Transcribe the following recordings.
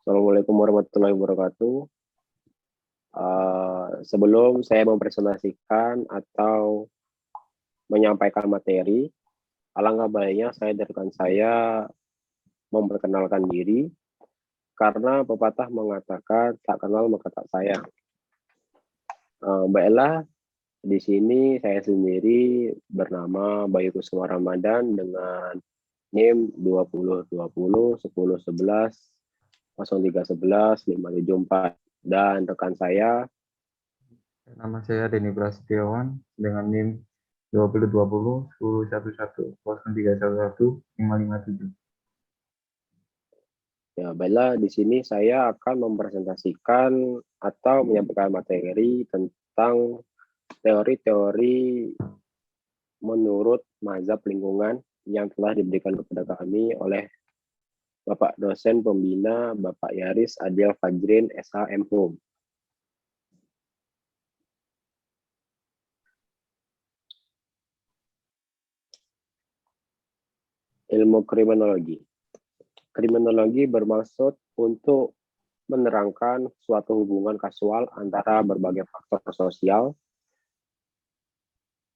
Assalamualaikum warahmatullahi wabarakatuh. Sebelum saya mempresentasikan atau menyampaikan materi, alangkah baiknya saya dan rekan saya memperkenalkan diri, karena pepatah mengatakan tak kenal maka tak sayang. Baiklah, di sini saya sendiri bernama Bayu Kusuma Ramadan dengan NIM 2020 10 11 03 11 574, dan rekan saya Nama saya Denny Prasetyawan dengan NIM 2020 10 11 03 11 557. Ya, baiklah, di sini saya akan mempresentasikan atau menyampaikan materi tentang teori-teori menurut mazhab lingkungan yang telah diberikan kepada kami oleh Bapak dosen pembina Bapak Yaris Adil Fajrin SH M.Hum. Ilmu kriminologi. Kriminologi bermaksud untuk menerangkan suatu hubungan kasual antara berbagai faktor sosial,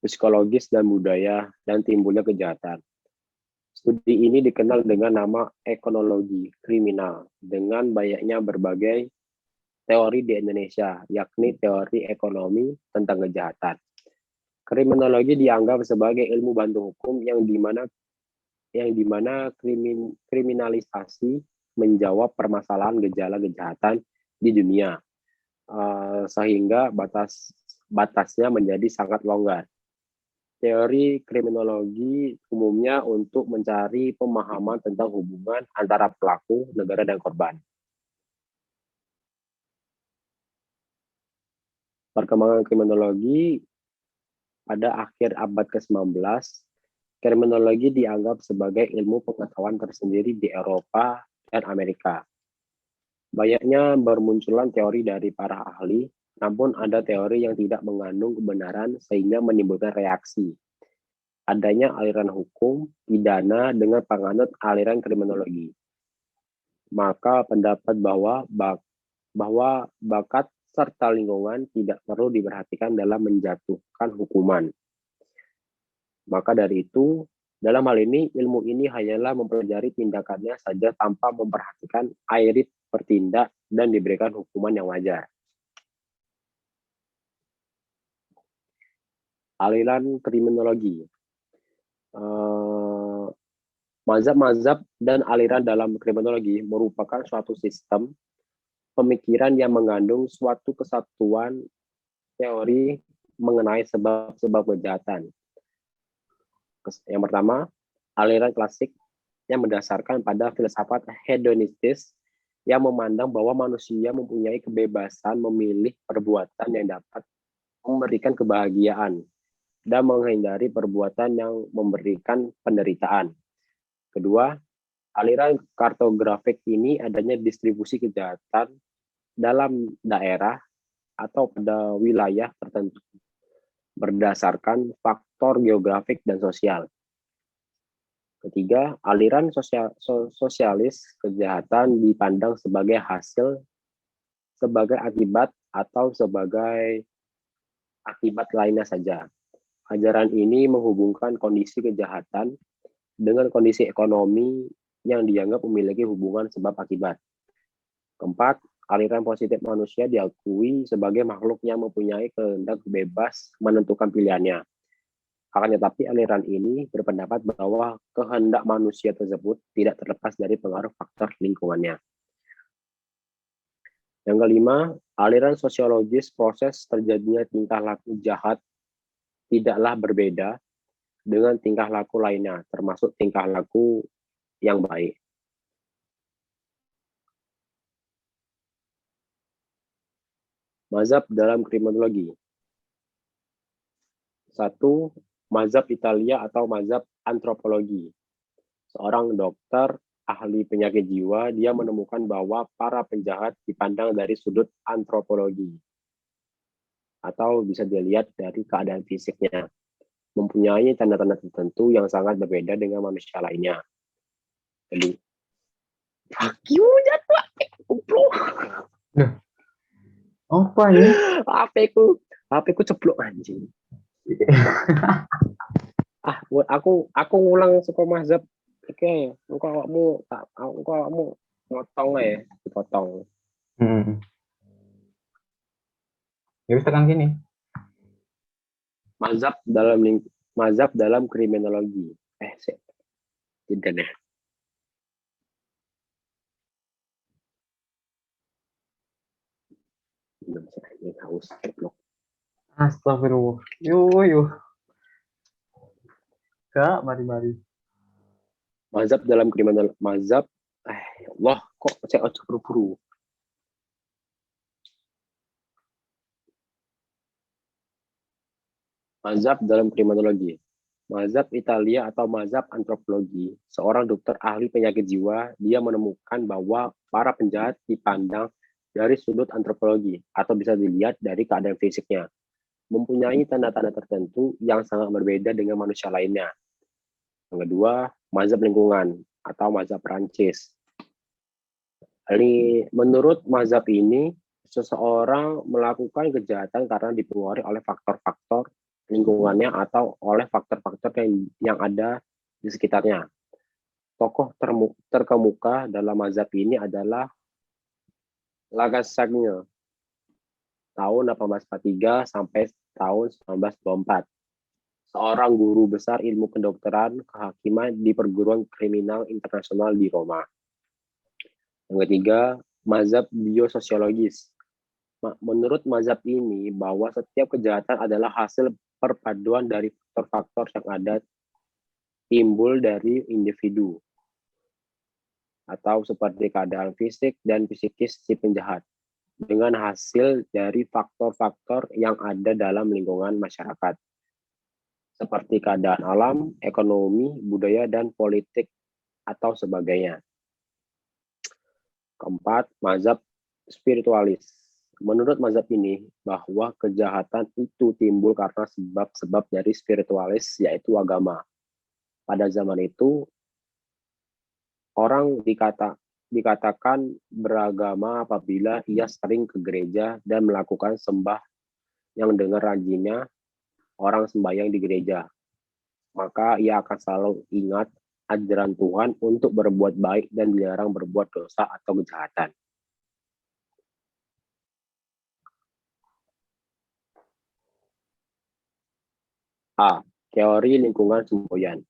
psikologis, dan budaya, dan timbulnya kejahatan. Studi ini dikenal dengan nama ekonologi kriminal, dengan banyaknya berbagai teori di Indonesia, yakni teori ekonomi tentang kejahatan. Kriminologi dianggap sebagai ilmu bantu hukum yang dimana kriminalisasi menjawab permasalahan gejala kejahatan di dunia, sehingga batasnya menjadi sangat longgar. Teori kriminologi umumnya untuk mencari pemahaman tentang hubungan antara pelaku, negara, dan korban. Perkembangan kriminologi pada akhir abad ke-19, kriminologi dianggap sebagai ilmu pengetahuan tersendiri di Eropa dan Amerika. Banyaknya bermunculan teori dari para ahli, namun ada teori yang tidak mengandung kebenaran sehingga menimbulkan reaksi. Adanya aliran hukum pidana dengan penganut aliran kriminologi. Maka pendapat bahwa bakat serta lingkungan tidak perlu diperhatikan dalam menjatuhkan hukuman. Maka dari itu, dalam hal ini, ilmu ini hanyalah mempelajari tindakannya saja tanpa memperhatikan airit bertindak dan diberikan hukuman yang wajar. Aliran kriminologi. Mazhab-mazhab dan aliran dalam kriminologi merupakan suatu sistem pemikiran yang mengandung suatu kesatuan teori mengenai sebab-sebab kejahatan. Yang pertama, aliran klasik yang mendasarkan pada filsafat hedonistis yang memandang bahwa manusia mempunyai kebebasan memilih perbuatan yang dapat memberikan kebahagiaan dan menghindari perbuatan yang memberikan penderitaan. Kedua, aliran kartografik ini adanya distribusi kejahatan dalam daerah atau pada wilayah tertentu berdasarkan faktor geografik dan sosial. Ketiga, aliran sosialis kejahatan dipandang sebagai hasil, sebagai akibat, atau sebagai akibat lainnya saja. Ajaran ini menghubungkan kondisi kejahatan dengan kondisi ekonomi yang dianggap memiliki hubungan sebab akibat. Keempat, aliran positif manusia diakui sebagai makhluk yang mempunyai kehendak bebas menentukan pilihannya. Akan tetapi aliran ini berpendapat bahwa kehendak manusia tersebut tidak terlepas dari pengaruh faktor lingkungannya. Yang kelima, aliran sosiologis proses terjadinya tingkah laku jahat tidaklah berbeda dengan tingkah laku lainnya, termasuk tingkah laku yang baik. Mazhab dalam kriminologi. 1. Mazhab Italia atau mazhab antropologi. Seorang dokter ahli penyakit jiwa, dia menemukan bahwa para penjahat dipandang dari sudut antropologi, atau bisa dilihat dari keadaan fisiknya, mempunyai tanda-tanda tertentu yang sangat berbeda dengan manusia lainnya. Jadi, jatuh. Apa ini? HP ku ceplok anjing. Aku ngulang suku mazhab. Oke, engkau kamu motong ya, dipotong. Ya bisa kan gini. Mazhab dalam kriminologi. Tidak deh. Ini haus ceplok. Astagfirullah. Yo. Kak, mari. Mazhab dalam kriminologi. Ya Allah, kok saya ojo buru-buru. Mazhab dalam kriminologi. Mazhab Italia atau mazhab antropologi. Seorang dokter ahli penyakit jiwa, dia menemukan bahwa para penjahat dipandang dari sudut antropologi atau bisa dilihat dari keadaan fisiknya. Mempunyai tanda-tanda tertentu yang sangat berbeda dengan manusia lainnya. Yang kedua, mazhab lingkungan atau mazhab Prancis. Menurut mazhab ini, seseorang melakukan kejahatan karena dipengaruhi oleh faktor-faktor lingkungannya atau oleh faktor-faktor yang ada di sekitarnya. Tokoh terkemuka dalam mazhab ini adalah Lagasagne tahun 1843 sampai tahun 1924. Seorang guru besar ilmu kedokteran kehakiman di perguruan kriminal internasional di Roma. Yang ketiga, mazhab biososiologis. Menurut mazhab ini bahwa setiap kejahatan adalah hasil perpaduan dari faktor-faktor yang ada timbul dari individu atau seperti keadaan fisik dan psikis si penjahat dengan hasil dari faktor-faktor yang ada dalam lingkungan masyarakat seperti keadaan alam, ekonomi, budaya, dan politik atau sebagainya. Keempat, mazhab spiritualis. Menurut mazhab ini, bahwa kejahatan itu timbul karena sebab-sebab dari spiritualis, yaitu agama. Pada zaman itu, orang dikatakan beragama apabila ia sering ke gereja dan melakukan sembah yang dengan rajinnya orang sembahyang di gereja. Maka ia akan selalu ingat ajaran Tuhan untuk berbuat baik dan dilarang berbuat dosa atau kejahatan. A. Teori lingkungan semboyan.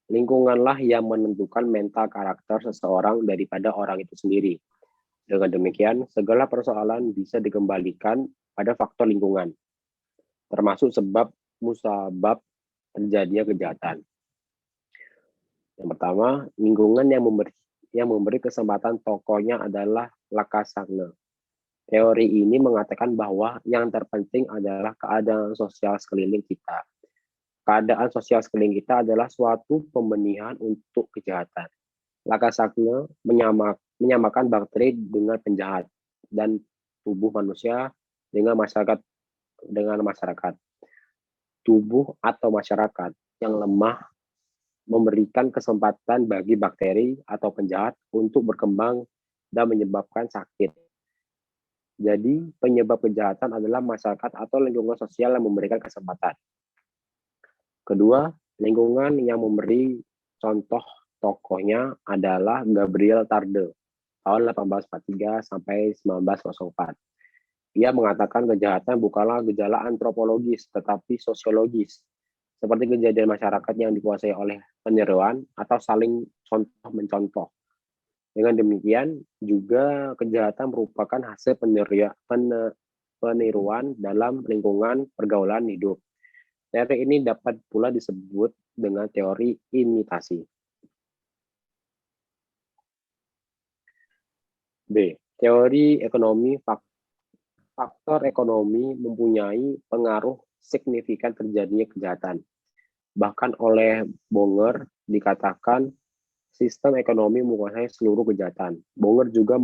Lingkunganlah yang menentukan mental karakter seseorang daripada orang itu sendiri. Dengan demikian, segala persoalan bisa dikembalikan pada faktor lingkungan, termasuk sebab musabab terjadinya kejahatan. Yang pertama, lingkungan yang memberi kesempatan tokohnya adalah Lagasagne. Teori ini mengatakan bahwa yang terpenting adalah keadaan sosial sekeliling kita. Keadaan sosial sekeliling kita adalah suatu pembenihan untuk kejahatan. Lagasagne menyamakan bakteri dengan penjahat dan tubuh manusia dengan masyarakat. Tubuh atau masyarakat yang lemah memberikan kesempatan bagi bakteri atau penjahat untuk berkembang dan menyebabkan sakit. Jadi, penyebab kejahatan adalah masyarakat atau lingkungan sosial yang memberikan kesempatan. Kedua, lingkungan yang memberi contoh tokohnya adalah Gabriel Tarde, tahun 1843 sampai 1904. Ia mengatakan kejahatan bukanlah gejala antropologis, tetapi sosiologis, seperti kejadian masyarakat yang dikuasai oleh peniruan atau saling contoh-mencontoh. Dengan demikian, juga kejahatan merupakan hasil peniruan dalam lingkungan pergaulan hidup. Teori ini dapat pula disebut dengan teori imitasi. B. Teori ekonomi. Faktor ekonomi mempunyai pengaruh signifikan terjadinya kejahatan. Bahkan oleh Bonger dikatakan sistem ekonomi menguasai seluruh kejahatan. Bonger juga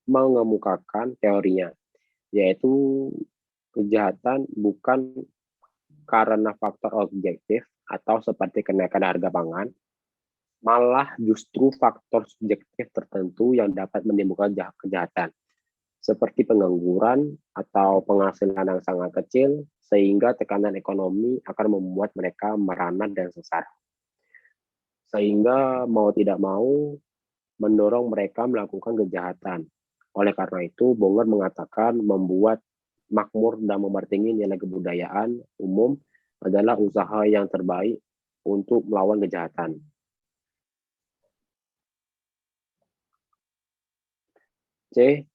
mengemukakan teorinya, yaitu kejahatan bukan karena faktor objektif atau seperti kenaikan harga pangan, malah justru faktor subjektif tertentu yang dapat menimbulkan kejahatan. seperti pengangguran atau penghasilan yang sangat kecil, sehingga tekanan ekonomi akan membuat mereka merana dan sesat. Sehingga mau tidak mau mendorong mereka melakukan kejahatan. Oleh karena itu, Bonger mengatakan membuat makmur dan mementingkan nilai kebudayaan umum adalah usaha yang terbaik untuk melawan kejahatan. C.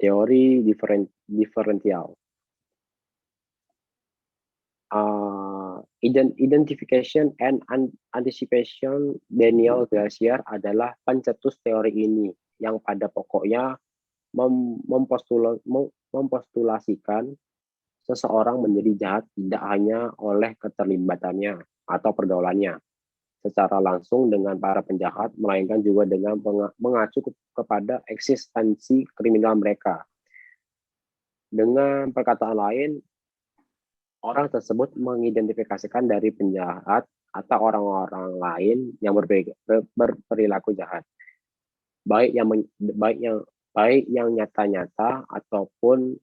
Teori diferensial. Identification and anticipation Daniel Glaser adalah pencetus teori ini yang pada pokoknya mempostulasikan seseorang menjadi jahat tidak hanya oleh keterlibatannya atau pergaulannya secara langsung dengan para penjahat, melainkan juga dengan mengacu kepada eksistensi kriminal mereka. Dengan perkataan lain, orang tersebut mengidentifikasikan dari penjahat atau orang-orang lain yang berperilaku jahat, baik yang nyata-nyata ataupun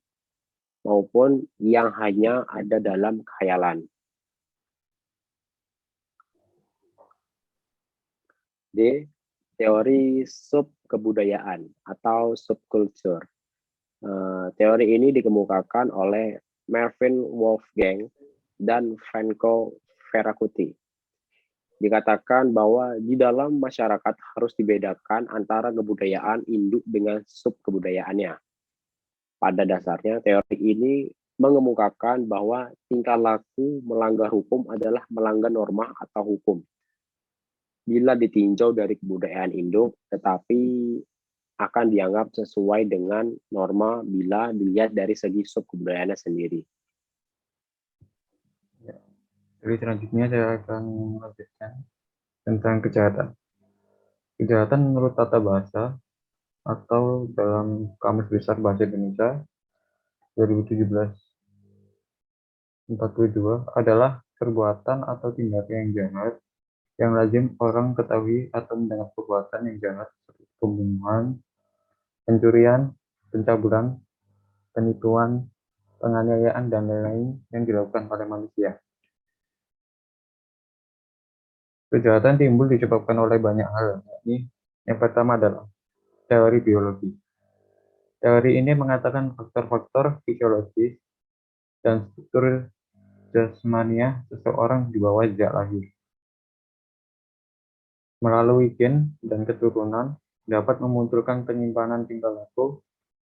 maupun yang hanya ada dalam khayalan. D. Teori subkebudayaan atau subculture. Teori ini dikemukakan oleh Melvin Wolfgang dan Franco Ferracuti. Dikatakan bahwa di dalam masyarakat harus dibedakan antara kebudayaan induk dengan subkebudayaannya. Pada dasarnya, teori ini mengemukakan bahwa tingkah laku melanggar hukum adalah melanggar norma atau hukum bila ditinjau dari kebudayaan induk, tetapi akan dianggap sesuai dengan norma bila dilihat dari segi subkebudayaannya sendiri. Jadi selanjutnya saya akan melanjutkan tentang kejahatan. Kejahatan menurut tata bahasa atau dalam Kamus Besar Bahasa Indonesia 2017-42 adalah perbuatan atau tindakan yang jahat yang lazim orang ketahui atau mendengar perbuatan yang jahat seperti pembunuhan, pencurian, pencabulan, penipuan, penganiayaan, dan lain-lain yang dilakukan oleh manusia. Kejahatan timbul disebabkan oleh banyak hal, yakni yang pertama adalah teori biologi. Teori ini mengatakan faktor-faktor fisiologis dan struktur jasmania seseorang di bawah sejak lahir. Melalui gen dan keturunan dapat memunculkan penyimpanan tingkah laku,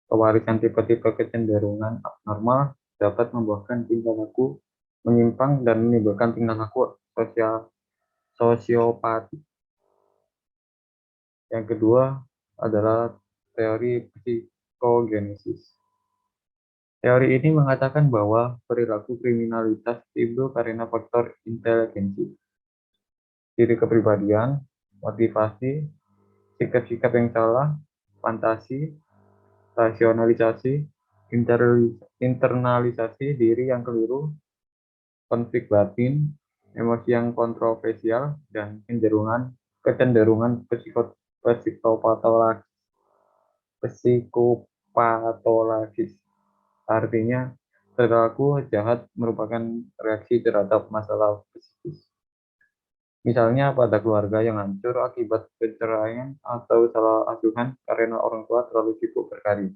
pewarisan tipe-tipe kecenderungan abnormal dapat membuahkan tingkah laku menyimpang dan menimbulkan tingkah laku sosiopati. Yang kedua adalah teori psikogenesis. Teori ini mengatakan bahwa perilaku kriminalitas timbul karena faktor inteligensi, diri kepribadian, motivasi, sikap-sikap yang salah, fantasi, rasionalisasi, internalisasi diri yang keliru, konflik batin, emosi yang kontroversial, dan kecenderungan psikopatologis. Artinya, perilaku jahat merupakan reaksi terhadap masalah psikis. Misalnya pada keluarga yang hancur akibat perceraian atau salah asuhan karena orang tua terlalu sibuk berkarya.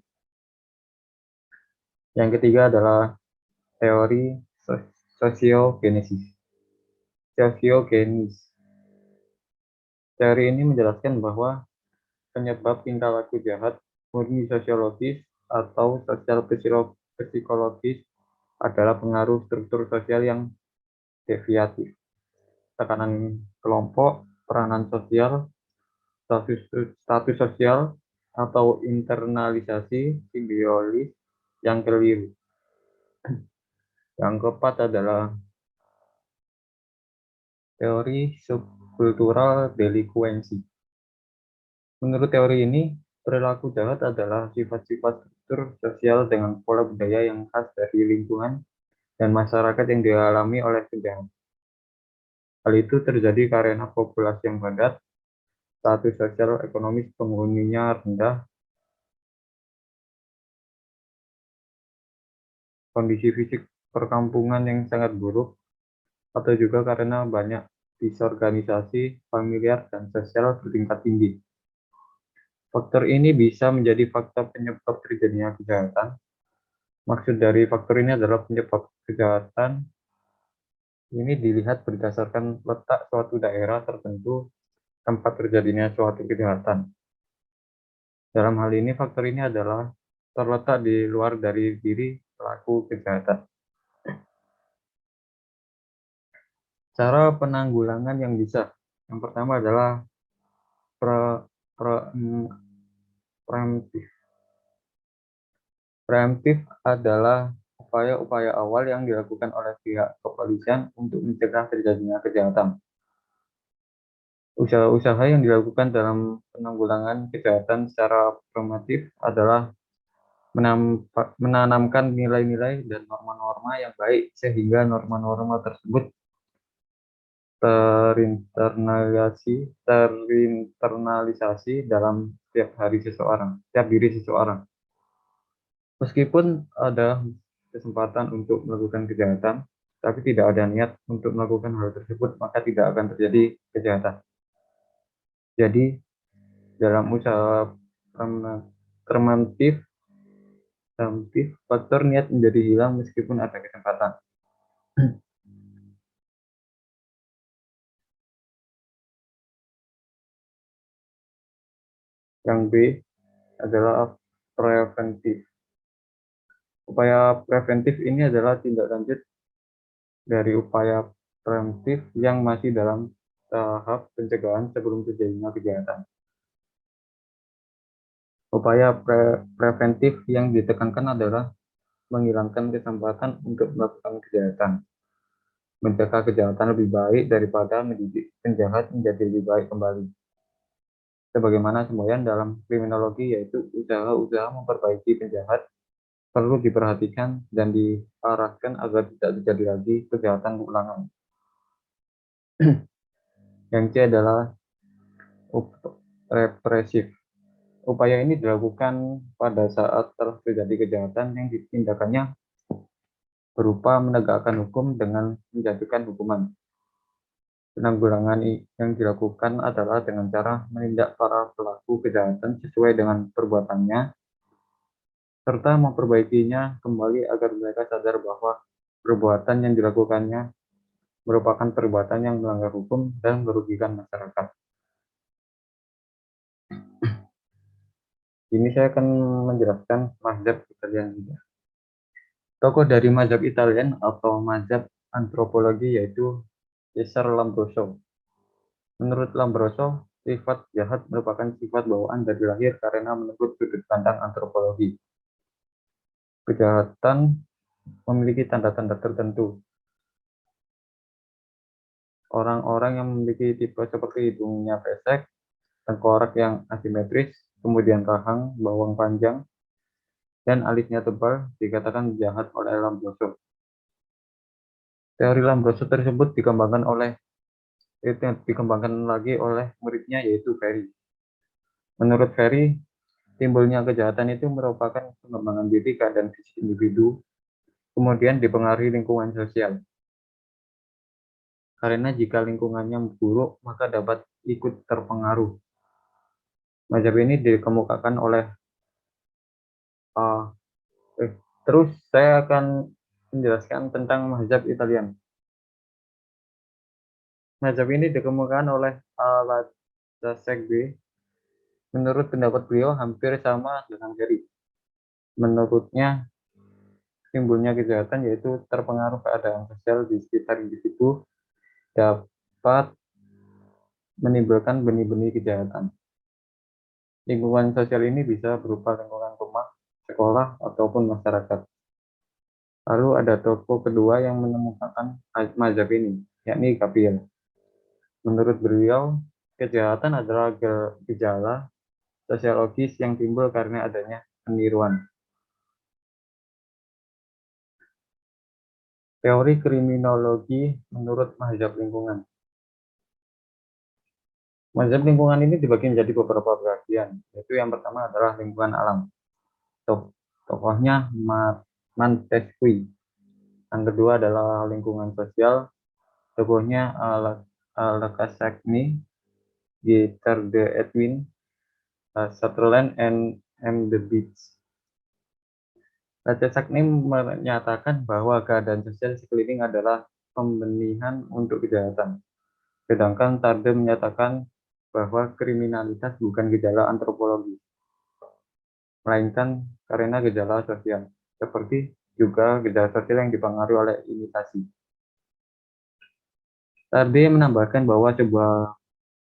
Yang ketiga adalah teori sosiogenesis. Teori ini menjelaskan bahwa penyebab tingkah laku jahat murni sosiologis atau sosial psikologis adalah pengaruh struktur sosial yang deviatif, tekanan kelompok, peranan sosial, status sosial, atau internalisasi simbiosis yang keliru. Yang keempat adalah teori subkultural delinkuensi. Menurut teori ini, perilaku jahat adalah sifat-sifat struktur sosial dengan pola budaya yang khas dari lingkungan dan masyarakat yang dialami oleh penjahat. Hal itu terjadi karena populasi yang padat, status sosial ekonomis penghuninya rendah, kondisi fisik perkampungan yang sangat buruk, atau juga karena banyak disorganisasi, familiar, dan sosial bertingkat tinggi. Faktor ini bisa menjadi faktor penyebab terjadinya kejahatan. Maksud dari faktor ini adalah penyebab kejahatan ini dilihat berdasarkan letak suatu daerah tertentu tempat terjadinya suatu kejahatan. Dalam hal ini, faktor ini adalah terletak di luar dari diri pelaku kejahatan. Cara penanggulangan yang bisa. Yang pertama adalah preemptif. Preemptif adalah upaya-upaya awal yang dilakukan oleh pihak kepolisian untuk mencegah terjadinya kejahatan. Usaha-usaha yang dilakukan dalam penanggulangan kejahatan secara preemptif abilih menanamkan nilai-nilai dan norma-norma yang baik sehingga norma-norma tersebut terinternalisasi dalam setiap diri seseorang. Meskipun ada kesempatan untuk melakukan kejahatan, tapi tidak ada niat untuk melakukan hal tersebut, maka tidak akan terjadi kejahatan. Jadi, dalam usaha preemptif, faktor niat menjadi hilang meskipun ada kesempatan. Yang B adalah preventif. Upaya preventif ini adalah tindak lanjut dari upaya preemptif yang masih dalam tahap pencegahan sebelum terjadinya kejahatan. Upaya preventif yang ditekankan adalah menghilangkan kesempatan untuk melakukan kejahatan, mencegah kejahatan lebih baik daripada mendidik penjahat menjadi lebih baik kembali. Sebagaimana semboyan dalam kriminologi, yaitu usaha-usaha memperbaiki penjahat perlu diperhatikan dan diarahkan agar tidak terjadi lagi kejahatan ulangan. Yang C adalah represif. Upaya ini dilakukan pada saat telah terjadi kejahatan yang ditindakannya berupa menegakkan hukum dengan menjatuhkan hukuman. Penanggulangan yang dilakukan adalah dengan cara menindak para pelaku kejahatan sesuai dengan perbuatannya, serta memperbaikinya kembali agar mereka sadar bahwa perbuatan yang dilakukannya merupakan perbuatan yang melanggar hukum dan merugikan masyarakat. Ini saya akan menjelaskan mazhab Italian juga. Tokoh dari mazhab Italian atau mazhab antropologi yaitu Cesare Lombroso. Menurut Lombroso, sifat jahat merupakan sifat bawaan dari lahir karena menurut sudut pandang antropologi. Kejahatan memiliki tanda-tanda tertentu. Orang-orang yang memiliki tipe seperti hidungnya pesek, tengkorak yang asimetris, kemudian rahang, bawang panjang, dan alisnya tebal dikatakan jahat oleh Lombroso. Teori Lombroso tersebut dikembangkan lagi oleh muridnya yaitu Ferry. Menurut Ferry, timbulnya kejahatan itu merupakan pengembangan diri dan fisik individu, kemudian dipengaruhi lingkungan sosial. Karena jika lingkungannya buruk, maka dapat ikut terpengaruh. Mazhab ini dikemukakan oleh terus saya akan menjelaskan tentang mazhab Italian. Mazhab ini dikemukakan oleh Al-Segbi. Menurut pendapat beliau hampir sama dengan Ferry. Menurutnya, timbulnya kejahatan yaitu terpengaruh keadaan sosial di sekitar individu dapat menimbulkan benih-benih kejahatan. Lingkungan sosial ini bisa berupa lingkungan rumah, sekolah, ataupun masyarakat. Lalu ada tokoh kedua yang menemukan mazhab ini, yakni Gabriel. Menurut beliau, kejahatan adalah gejala sosiologis yang timbul karena adanya peniruan. Teori kriminologi menurut mazhab lingkungan. Mazhab lingkungan ini dibagi menjadi beberapa bagian, yaitu yang pertama adalah lingkungan alam. Tokohnya Montesquieu. Yang kedua adalah lingkungan sosial, tokohnya Alekasakni, Gertrude Edwin, Sutherland, and M. The Beach. Lacazette menyatakan bahwa keadaan sosial sekeliling adalah pembenihan untuk kejahatan. Sedangkan Tarde menyatakan bahwa kriminalitas bukan gejala antropologi, melainkan karena gejala sosial, seperti juga gejala sosial yang dipengaruhi oleh imitasi. Tarde menambahkan bahwa sebuah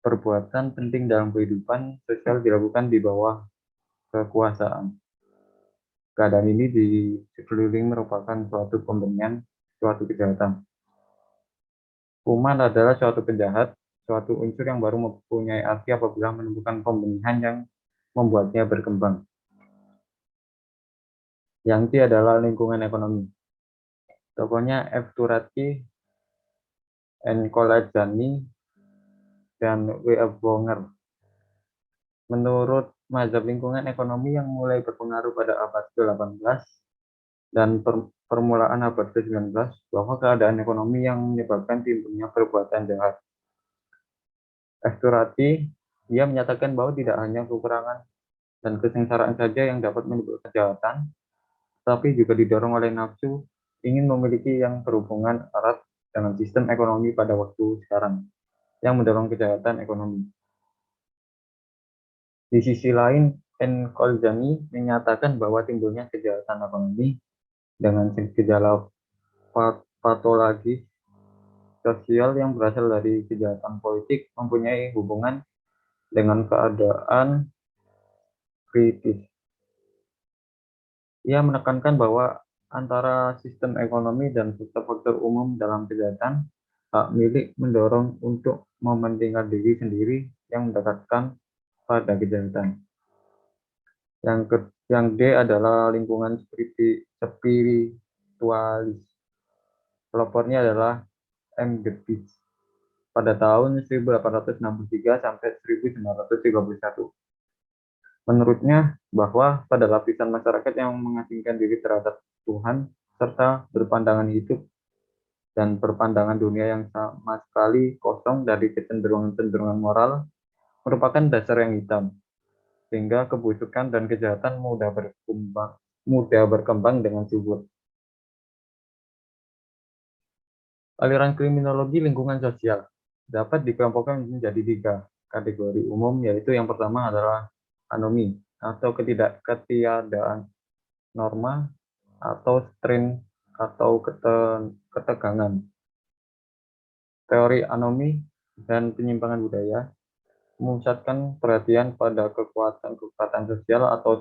perbuatan penting dalam kehidupan sosial dilakukan di bawah kekuasaan. Keadaan ini di sekeliling merupakan suatu pembenihan suatu kejahatan. Kuman adalah suatu penjahat, suatu unsur yang baru mempunyai arti apabila menemukan pembenihan yang membuatnya berkembang. Yang T adalah lingkungan ekonomi. Tokohnya F. Turati, N. Kolajani, dan W. F. Bonger. Menurut mazhab lingkungan ekonomi yang mulai berpengaruh pada abad ke-18 dan permulaan abad ke-19, bahwa keadaan ekonomi yang menyebabkan timbulnya perbuatan jahat. F. Turati, ia menyatakan bahwa tidak hanya kekurangan dan kesengsaraan saja yang dapat menimbulkan kejahatan, tapi juga didorong oleh nafsu ingin memiliki yang berhubungan erat dengan sistem ekonomi pada waktu sekarang, yang mendorong kejahatan ekonomi. Di sisi lain, N. Kolzani menyatakan bahwa timbulnya kejahatan ekonomi dengan gejala patologis sosial yang berasal dari kejahatan politik mempunyai hubungan dengan keadaan kritis. Ia menekankan bahwa antara sistem ekonomi dan faktor-faktor umum dalam kejahatan, hak milik mendorong untuk mementingkan diri sendiri yang mendekatkan pada kejahatan. Yang D adalah lingkungan spiritualis. Pelopornya adalah M. The Beach pada tahun 1863 sampai 1931. Menurutnya, bahwa pada lapisan masyarakat yang mengasingkan diri terhadap Tuhan serta berpandangan hidup dan berpandangan dunia yang sama sekali kosong dari kecenderungan-kecenderungan moral merupakan dasar yang hitam, sehingga kebusukan dan kejahatan mudah berkembang dengan subur. Aliran kriminologi lingkungan sosial dapat dikelompokkan menjadi 3 kategori umum, yaitu yang pertama adalah anomi atau ketiadaan norma atau strain atau ketegangan. Teori anomi dan penyimpangan budaya memusatkan perhatian pada kekuatan sosial atau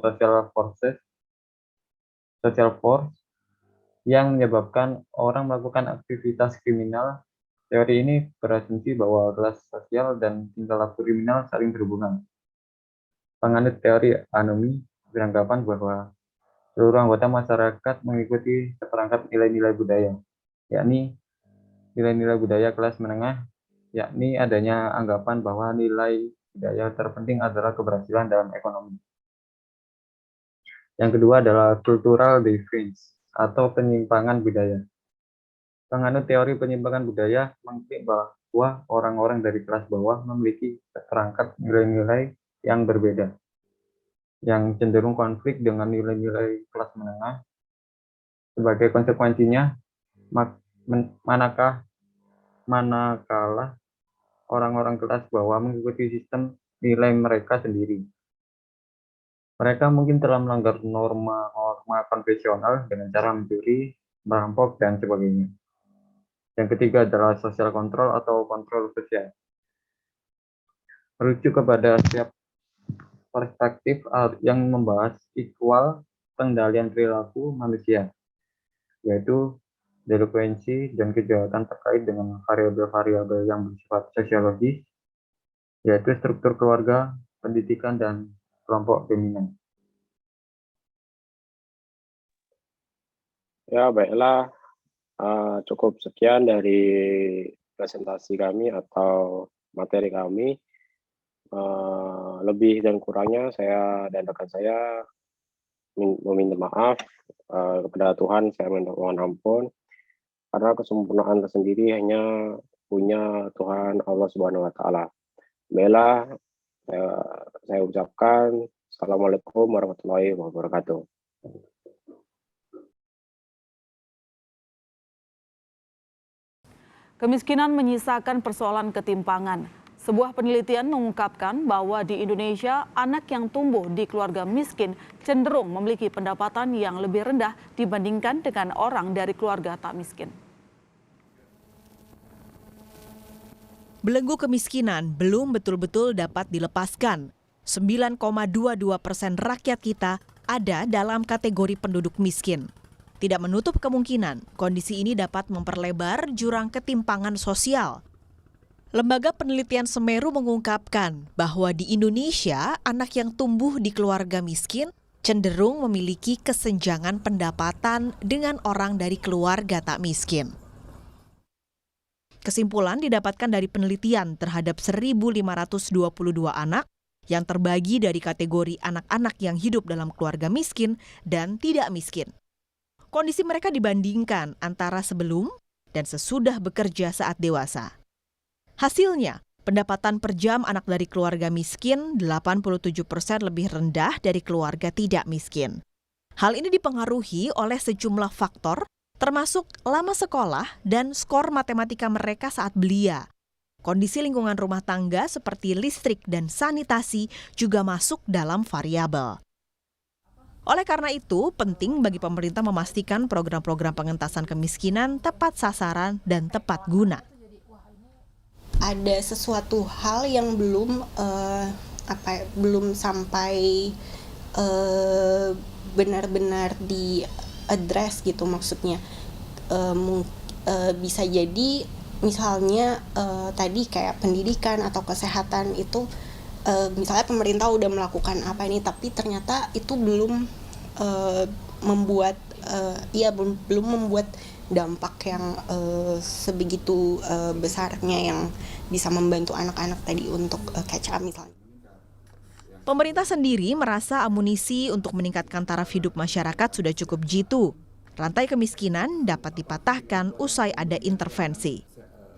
social force yang menyebabkan orang melakukan aktivitas kriminal. Teori ini berasumsi bahwa kelas sosial dan tingkah laku kriminal saling berhubungan. Penganut teori anomi beranggapan bahwa seluruh anggota masyarakat mengikuti seperangkat nilai-nilai budaya, yakni nilai-nilai budaya kelas menengah, yakni adanya anggapan bahwa nilai budaya terpenting adalah keberhasilan dalam ekonomi. Yang kedua adalah cultural difference atau penyimpangan budaya. Penganut teori penyimpangan budaya mengklaim bahwa orang-orang dari kelas bawah memiliki seperangkat nilai-nilai yang berbeda, yang cenderung konflik dengan nilai-nilai kelas menengah. Sebagai konsekuensinya, manakala orang-orang kelas bawah mengikuti sistem nilai mereka sendiri, mereka mungkin telah melanggar norma konvensional dengan cara mencuri, merampok, dan sebagainya. Yang ketiga adalah social control atau kontrol sosial. Merujuk kepada setiap perspektif yang membahas equal pengendalian perilaku manusia, yaitu delinkuensi dan kejahatan terkait dengan variabel-variabel yang bersifat sosiologis, yaitu struktur keluarga, pendidikan, dan kelompok dominan. Ya, baiklah. Cukup sekian dari presentasi kami atau materi kami. Lebih dan kurangnya saya dan rekan saya meminta maaf kepada Tuhan. Saya mohon ampun karena kesempurnaan tersendiri hanya punya Tuhan Allah Subhanahu wa taala. Bella, saya ucapkan Assalamualaikum warahmatullahi wabarakatuh. Kemiskinan menyisakan persoalan ketimpangan. Sebuah penelitian mengungkapkan bahwa di Indonesia, anak yang tumbuh di keluarga miskin cenderung memiliki pendapatan yang lebih rendah dibandingkan dengan orang dari keluarga tak miskin. Belenggu kemiskinan belum betul-betul dapat dilepaskan. 9,22% rakyat kita ada dalam kategori penduduk miskin. Tidak menutup kemungkinan kondisi ini dapat memperlebar jurang ketimpangan sosial. Lembaga Penelitian Semeru mengungkapkan bahwa di Indonesia, anak yang tumbuh di keluarga miskin cenderung memiliki kesenjangan pendapatan dengan orang dari keluarga tak miskin. Kesimpulan didapatkan dari penelitian terhadap 1.522 anak yang terbagi dari kategori anak-anak yang hidup dalam keluarga miskin dan tidak miskin. Kondisi mereka dibandingkan antara sebelum dan sesudah bekerja saat dewasa. Hasilnya, pendapatan per jam anak dari keluarga miskin 87% lebih rendah dari keluarga tidak miskin. Hal ini dipengaruhi oleh sejumlah faktor, termasuk lama sekolah dan skor matematika mereka saat belia. Kondisi lingkungan rumah tangga seperti listrik dan sanitasi juga masuk dalam variabel. Oleh karena itu, penting bagi pemerintah memastikan program-program pengentasan kemiskinan tepat sasaran dan tepat guna. Ada sesuatu hal yang belum sampai benar-benar di address gitu, maksudnya bisa jadi misalnya tadi kayak pendidikan atau kesehatan itu misalnya pemerintah udah melakukan apa ini, tapi ternyata itu belum membuat dampak yang sebegitu besarnya yang bisa membantu anak-anak tadi untuk catch up misalnya. Pemerintah sendiri merasa amunisi untuk meningkatkan taraf hidup masyarakat sudah cukup jitu. Rantai kemiskinan dapat dipatahkan usai ada intervensi.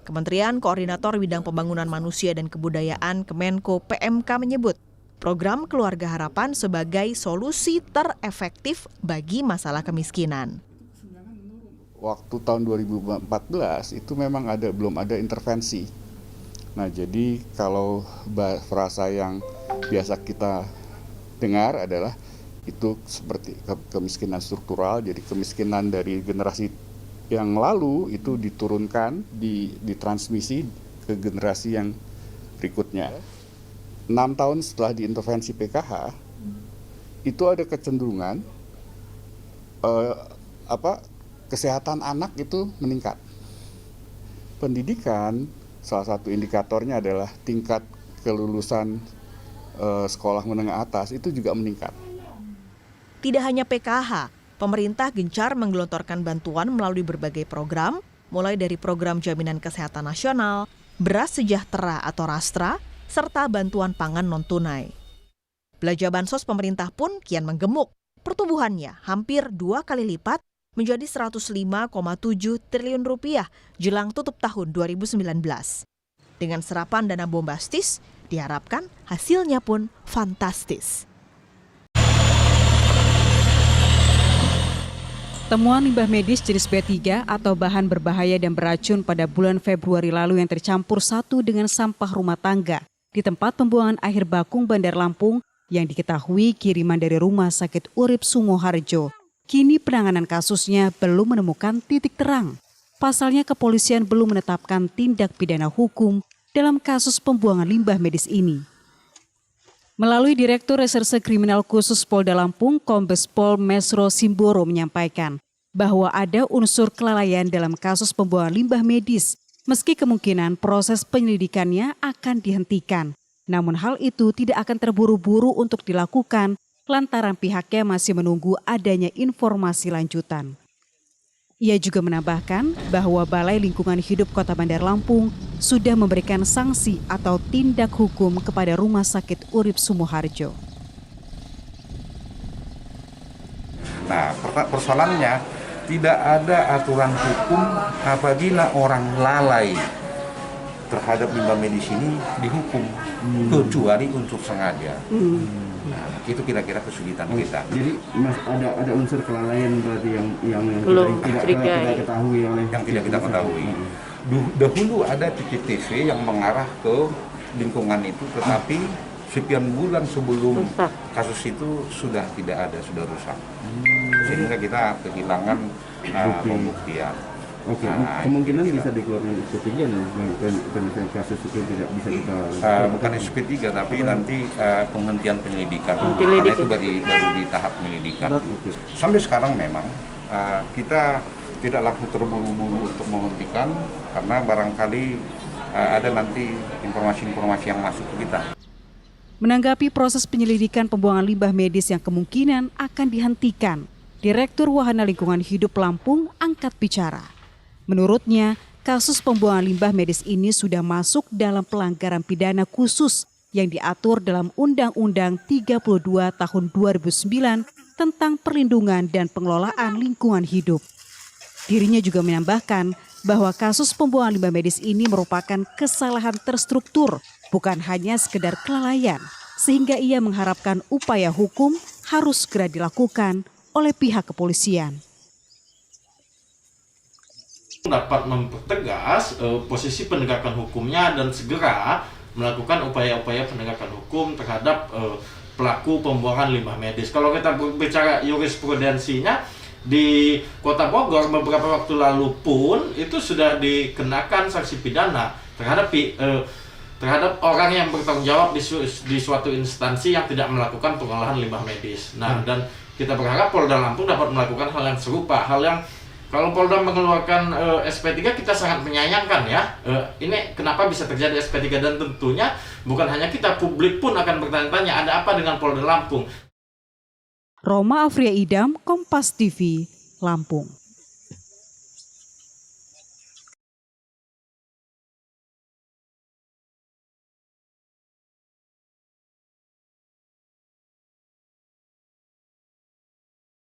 Kementerian Koordinator Bidang Pembangunan Manusia dan Kebudayaan Kemenko PMK menyebut program Keluarga Harapan sebagai solusi terefektif bagi masalah kemiskinan. Waktu tahun 2014 itu memang belum ada intervensi. Nah, jadi kalau frasa yang biasa kita dengar adalah itu seperti kemiskinan struktural, jadi kemiskinan dari generasi yang lalu itu diturunkan, ditransmisi ke generasi yang berikutnya. 6 tahun setelah diintervensi PKH, itu ada kecenderungan kesehatan anak itu meningkat. Pendidikan, salah satu indikatornya adalah tingkat kelulusan sekolah menengah atas itu juga meningkat. Tidak hanya PKH, pemerintah gencar menggelontorkan bantuan melalui berbagai program, mulai dari program Jaminan Kesehatan Nasional, Beras Sejahtera atau Rastra, serta bantuan pangan non-tunai. Belanja bansos pemerintah pun kian menggemuk. Pertumbuhannya hampir 2 kali lipat menjadi 105,7 triliun rupiah jelang tutup tahun 2019. Dengan serapan dana bombastis, diharapkan hasilnya pun fantastis. Temuan limbah medis jenis B3 atau bahan berbahaya dan beracun pada bulan Februari lalu yang tercampur satu dengan sampah rumah tangga di tempat pembuangan akhir Bakung Bandar Lampung yang diketahui kiriman dari Rumah Sakit Urip Sumoharjo. Kini penanganan kasusnya belum menemukan titik terang. Pasalnya kepolisian belum menetapkan tindak pidana hukum dalam kasus pembuangan limbah medis ini. Melalui Direktur Reserse Kriminal Khusus Polda Lampung, Kombes Pol Mesro Simboro menyampaikan bahwa ada unsur kelalaian dalam kasus pembuangan limbah medis, meski kemungkinan proses penyelidikannya akan dihentikan. Namun hal itu tidak akan terburu-buru untuk dilakukan lantaran pihaknya masih menunggu adanya informasi lanjutan. Ia juga menambahkan bahwa Balai Lingkungan Hidup Kota Bandar Lampung sudah memberikan sanksi atau tindak hukum kepada Rumah Sakit Urip Sumoharjo. Nah, persoalannya tidak ada aturan hukum apabila orang lalai terhadap limbah medis ini dihukum, kecuali unsur sengaja. Nah, itu kira-kira kesulitan kita. Jadi ada unsur kelalaian berarti yang tidak ketahui oleh yang tidak kita ketahui. Dahulu ada CCTV yang mengarah ke lingkungan itu, tetapi sekian bulan sebelum kasus itu sudah tidak ada, sudah rusak. Sehingga kita kehilangan pembuktian. Oke, kemungkinan bisa dikeluarkan SP3 dan kasus itu tidak bisa kita bukan SP3 tapi nanti penghentian penyelidikan. Karena itu baru di tahap penyelidikan. Sampai sekarang memang kita tidak langsung terburu-buru untuk menghentikan karena barangkali ada nanti informasi-informasi yang masuk ke kita. Menanggapi proses penyelidikan pembuangan limbah medis yang kemungkinan akan dihentikan, Direktur Wahana Lingkungan Hidup Lampung angkat bicara. Menurutnya, kasus pembuangan limbah medis ini sudah masuk dalam pelanggaran pidana khusus yang diatur dalam Undang-Undang 32 tahun 2009 tentang perlindungan dan pengelolaan lingkungan hidup. Dirinya juga menambahkan bahwa kasus pembuangan limbah medis ini merupakan kesalahan terstruktur, bukan hanya sekedar kelalaian, sehingga ia mengharapkan upaya hukum harus segera dilakukan oleh pihak kepolisian. Dapat mempertegas posisi penegakan hukumnya dan segera melakukan upaya-upaya penegakan hukum terhadap pelaku pembuangan limbah medis. Kalau kita bicara jurisprudensinya, di Kota Bogor beberapa waktu lalu pun itu sudah dikenakan sanksi pidana terhadap orang yang bertanggung jawab di suatu instansi yang tidak melakukan pengolahan limbah medis. Nah, dan kita berharap Polda Lampung dapat melakukan hal yang serupa, hal yang kalau Polda mengeluarkan SP3 kita sangat menyayangkan ya. Ini kenapa bisa terjadi SP3 dan tentunya bukan hanya kita, publik pun akan bertanya-tanya ada apa dengan Polda Lampung. Roma Afria Idam, Kompas TV, Lampung.